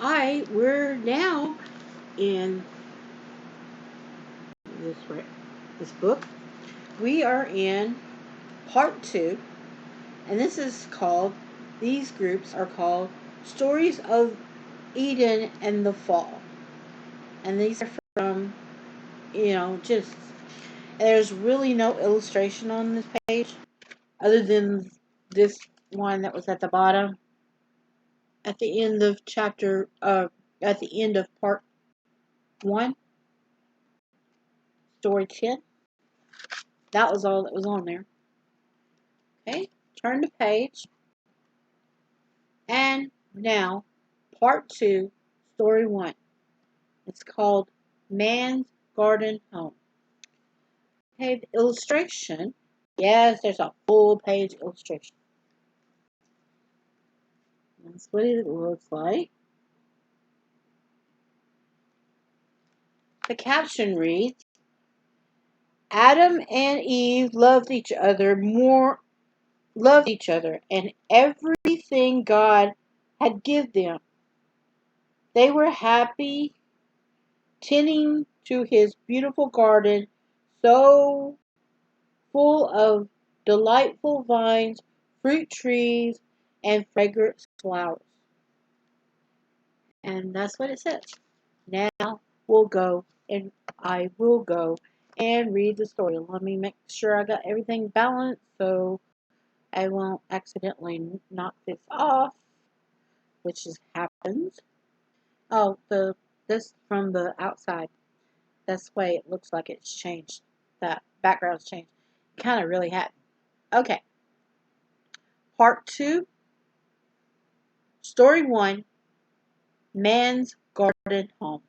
We're now in this book. We are in part 2, and these groups are called Stories of Eden and the Fall. And these are from, just, there's really no illustration on this page other than this one that was at the bottom at the end of at the end of part 1, story 10. That was all that was on there. Okay, turn the page. And now, part 2, story 1. It's called Man's Garden Home. Okay, the illustration. Yes, there's a full page illustration. That's what it looks like. The caption reads, Adam and Eve loved each other, and everything God had given them. They were happy tending to his beautiful garden, so full of delightful vines, fruit trees, and fragrant flowers. And that's what it says. Now I will go and read the story. Let me make sure I got everything balanced so I won't accidentally knock this off, which happens. Oh, this from the outside. That's the way it looks like it's changed. That background's changed. Kind of really happened. Okay. Part 2, Story 1, Man's Garden Home.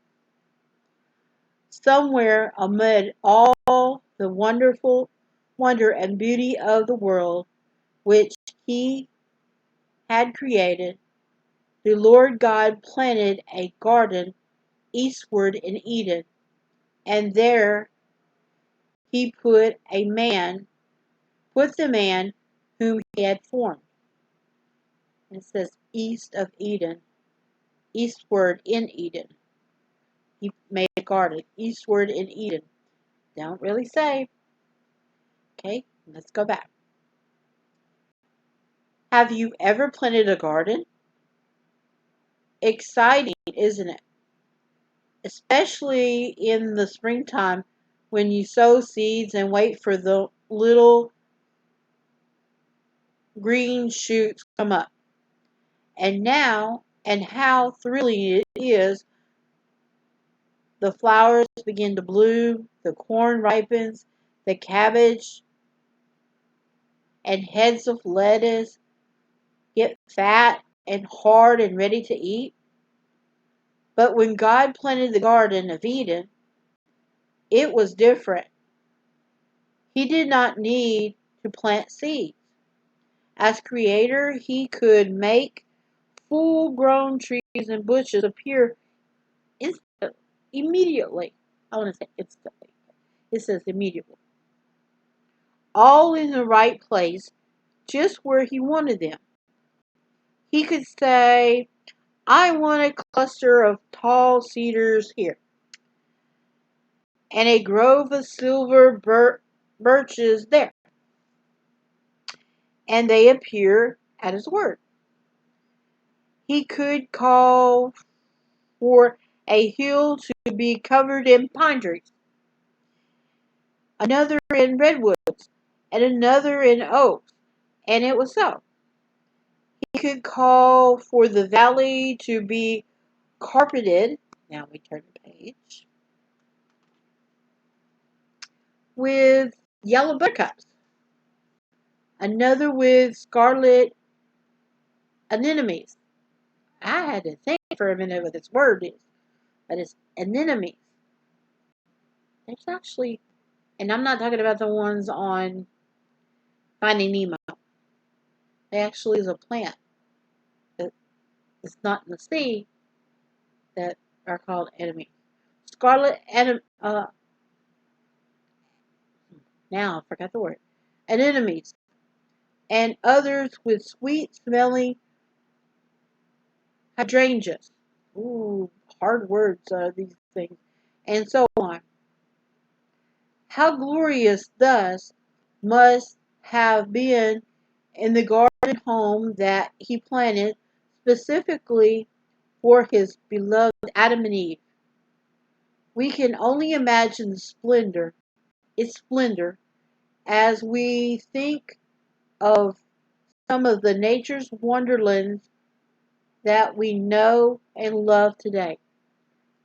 Somewhere amid all the wonderful wonder and beauty of the world which he had created, the Lord God planted a garden eastward in Eden, and there he put the man whom he had formed. And it says east of Eden, eastward in Eden. He made a garden eastward in Eden. Don't really say. Okay, let's go back. Have you ever planted a garden? Exciting, isn't it? Especially in the springtime when you sow seeds and wait for the little green shoots come up. And how thrilling it is, the flowers begin to bloom, the corn ripens, the cabbage and heads of lettuce get fat and hard and ready to eat. But when God planted the Garden of Eden, it was different. He did not need to plant seeds. As creator, he could make full-grown trees and bushes appear immediately. I want to say instantly. It says immediately. All in the right place, just where he wanted them. He could say, I want a cluster of tall cedars here, and a grove of silver birches there. And they appear at his word. He could call for a hill to be covered in pine trees, another in redwoods, and another in oaks, and it was so. He could call for the valley to be carpeted, now we turn the page, with yellow buttercups, another with scarlet anemones. I had to think for a minute what this word is, but it's anemones. There's actually, and I'm not talking about the ones on Finding Nemo. They actually is a plant that is not in the sea that are called anemones. Scarlet now I forgot the word. Anemones. And others with sweet smelling hydrangeas. Ooh, hard words, these things. And so on. How glorious thus must have been in the garden home that he planted specifically for his beloved Adam and Eve. We can only imagine its splendor, as we think of some of the nature's wonderlands that we know and love today.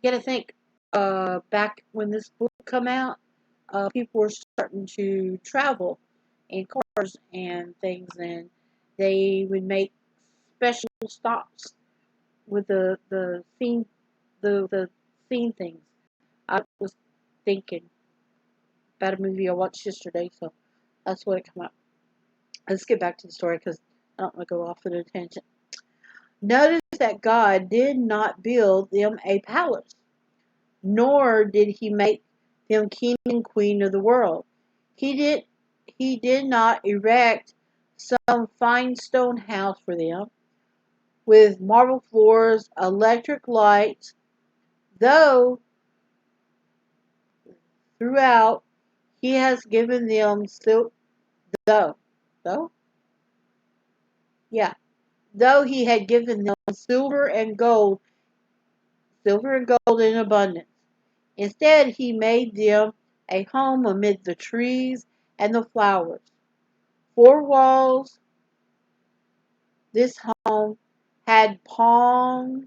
You gotta think, back when this book come out, people were starting to travel in cars and things, and they would make special stops with the scene things. I was thinking about a movie I watched yesterday, so that's what it came up. Let's get back to the story because I don't want to go off on a tangent. Notice that God did not build them a palace, nor did he make them king and queen of the world. He did not erect some fine stone house for them with marble floors, electric lights, though throughout he has given them though though yeah though he had given them silver and gold in abundance. Instead, he made them a home amid the trees and the flowers. Four walls, this home had palms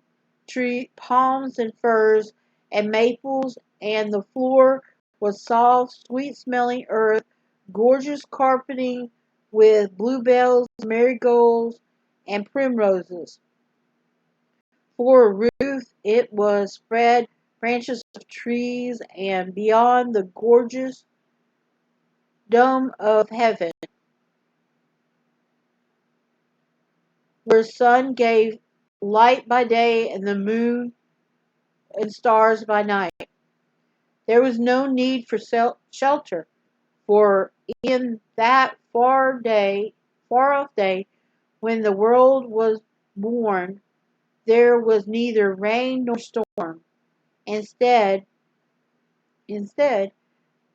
and firs and maples, and the floor was soft, sweet-smelling earth, gorgeous carpeting with bluebells, marigolds, and primroses. For a roof, it was spread branches of trees, and beyond the gorgeous dome of heaven, where sun gave light by day and the moon and stars by night. There was no need for shelter, for in that far off day, when the world was born, there was neither rain nor storm. Instead, instead,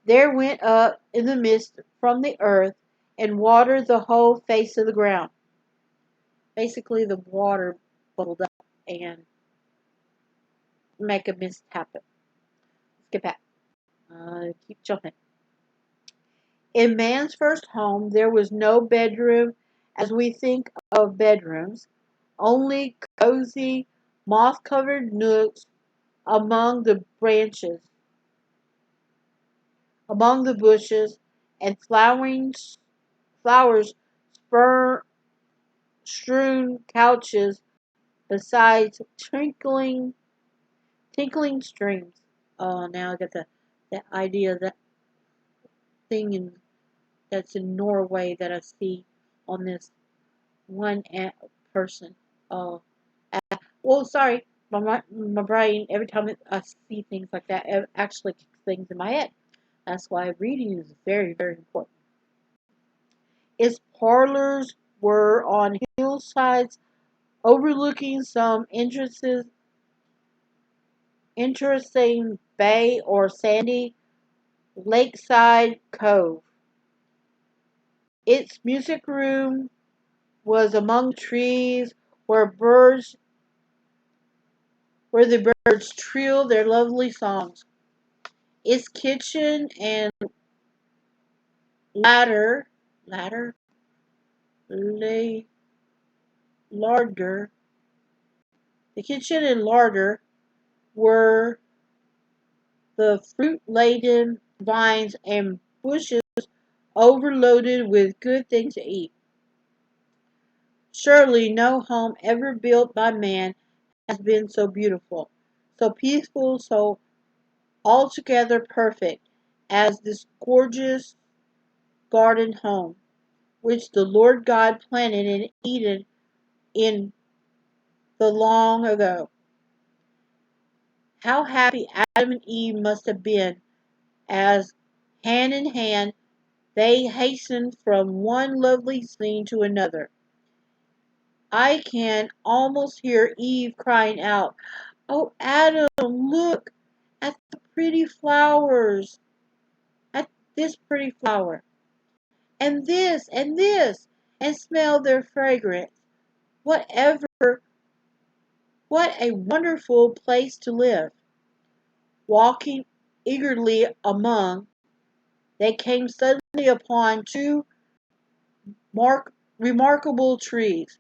there went up in the mist from the earth and watered the whole face of the ground. Basically, the water bubbled up and make a mist happen. Let's get back. Keep jumping. In man's first home, there was no bedroom as we think of bedrooms, only cozy, moss-covered nooks among the branches, among the bushes, and flowers strewn couches besides tinkling streams. Oh, now I got the idea of that thing that's in Norway that I see on this one person. Oh, well, sorry, my brain, every time I see things like that, it actually kicks things in my head. That's why reading is very, very important. Its parlors were on hillsides overlooking some interesting bay or sandy lakeside cove. Its music room was among trees where the birds trilled their lovely songs. Its kitchen and ladder ladder lay larder the kitchen and larder were the fruit-laden vines and bushes overloaded with good things to eat. Surely no home ever built by man has been so beautiful, so peaceful, so altogether perfect as this gorgeous garden home, which the Lord God planted in Eden in the long ago. How happy Adam and Eve must have been as, hand in hand, they hastened from one lovely scene to another. I can almost hear Eve crying out, Oh, Adam, look at the pretty flowers. At this pretty flower. And this, and smell their fragrance. Whatever, what a wonderful place to live. Walking eagerly among, they came suddenly upon two remarkable trees,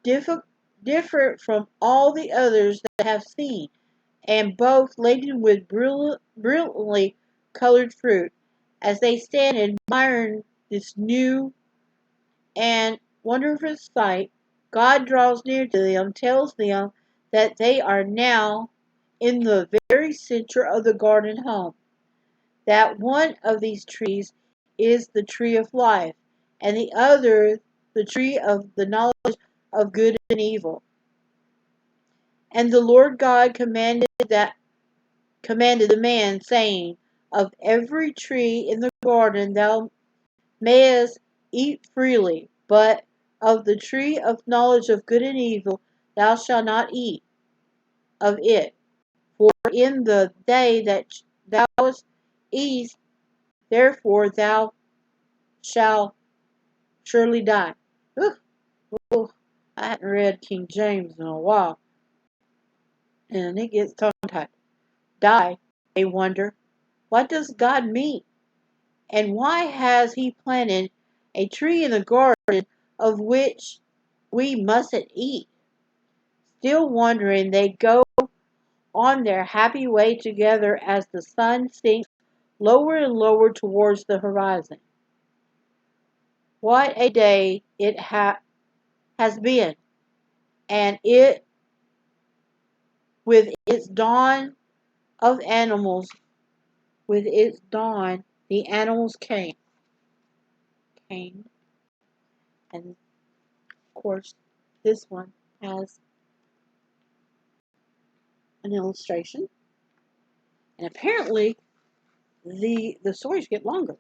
diff- different from all the others they have seen, and both laden with brilliantly colored fruit. As they stand admiring this new and wonderful sight, God draws near to them, tells them that they are now in the very center of the garden home, that one of these trees is the tree of life, and the other the tree of the knowledge of good and evil. And the Lord God commanded the man, saying, of every tree in the garden thou mayest eat freely, but of the tree of knowledge of good and evil thou shalt not eat of it. For in the day that thou eatest, therefore thou shalt surely die. Ooh, ooh, I hadn't read King James in a while, and it gets tongue-tied. Die, they wonder. What does God mean? And why has he planted a tree in the garden of which we mustn't eat? Still wondering, they go on their happy way together as the sun sinks lower and lower towards the horizon. What a day it has been, and it, with its dawn of animals, with its dawn, the animals came, and of course, this one has an illustration, and apparently the stories get longer.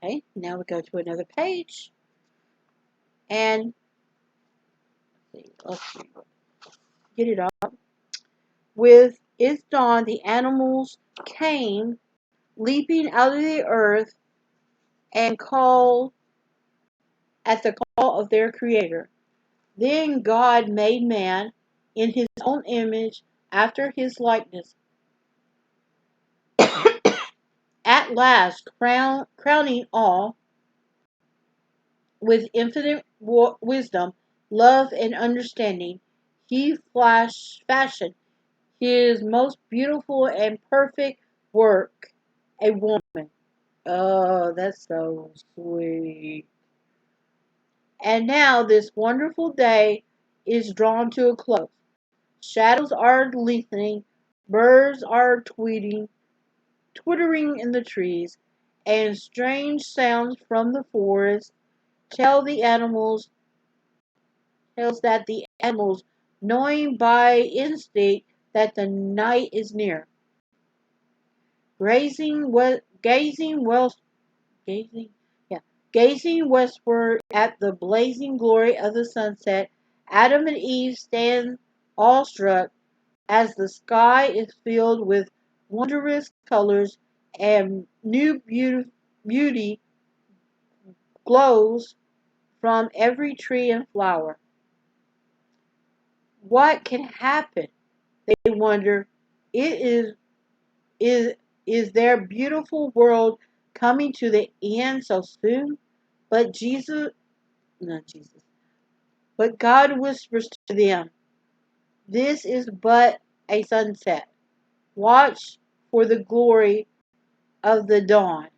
Okay, now we go to another page, and let's get it up. With its dawn, the animals came, leaping out of the earth, and called at the call of their Creator. Then God made man in his own image, after his likeness. At last, crowning all with infinite wisdom, love, and understanding, he fashioned his most beautiful and perfect work, a woman. Oh, that's so sweet. And now this wonderful day is drawn to a close. Shadows are lengthening, birds are twittering in the trees, and strange sounds from the forest tell the animals tells that the animals, knowing by instinct that the night is near, grazing we- gazing well gazing yeah gazing westward at the blazing glory of the sunset, Adam and Eve stand awestruck as the sky is filled with wondrous colors and new beauty glows from every tree and flower. What can happen? They wonder. It is is their beautiful world coming to the end so soon? But not Jesus, but God whispers to them, this is but a sunset. Watch for the glory of the dawn.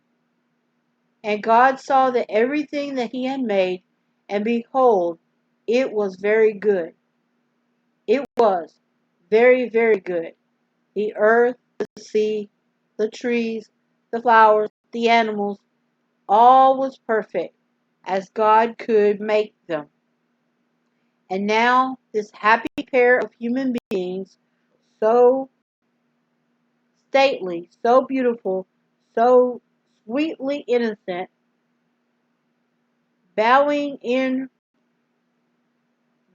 And God saw that everything that he had made, and behold, it was very good. It was very, very good. The earth, the sea, the trees, the flowers, the animals, all was perfect as God could make them. And now this happy pair of human beings, so stately, so beautiful, so sweetly innocent, bowing in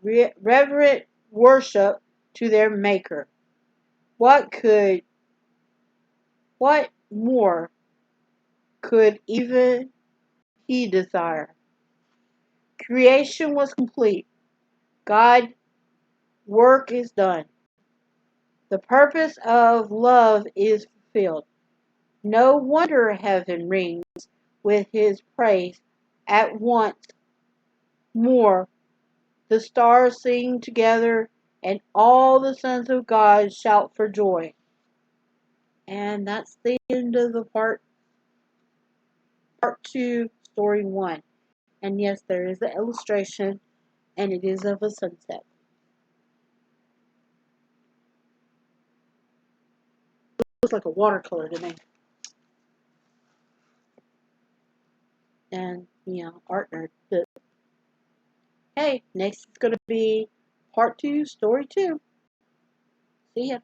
reverent worship to their Maker. What more could even he desire? Creation was complete. God's work is done. The purpose of love is fulfilled. No wonder heaven rings with his praise at once more. The stars sing together, and all the sons of God shout for joy. And that's the end of the part two, story one. And yes, there is an illustration, and it is of a sunset. It looks like a watercolor to me. And, art nerd. But, hey, next is going to be part two, story two. See ya.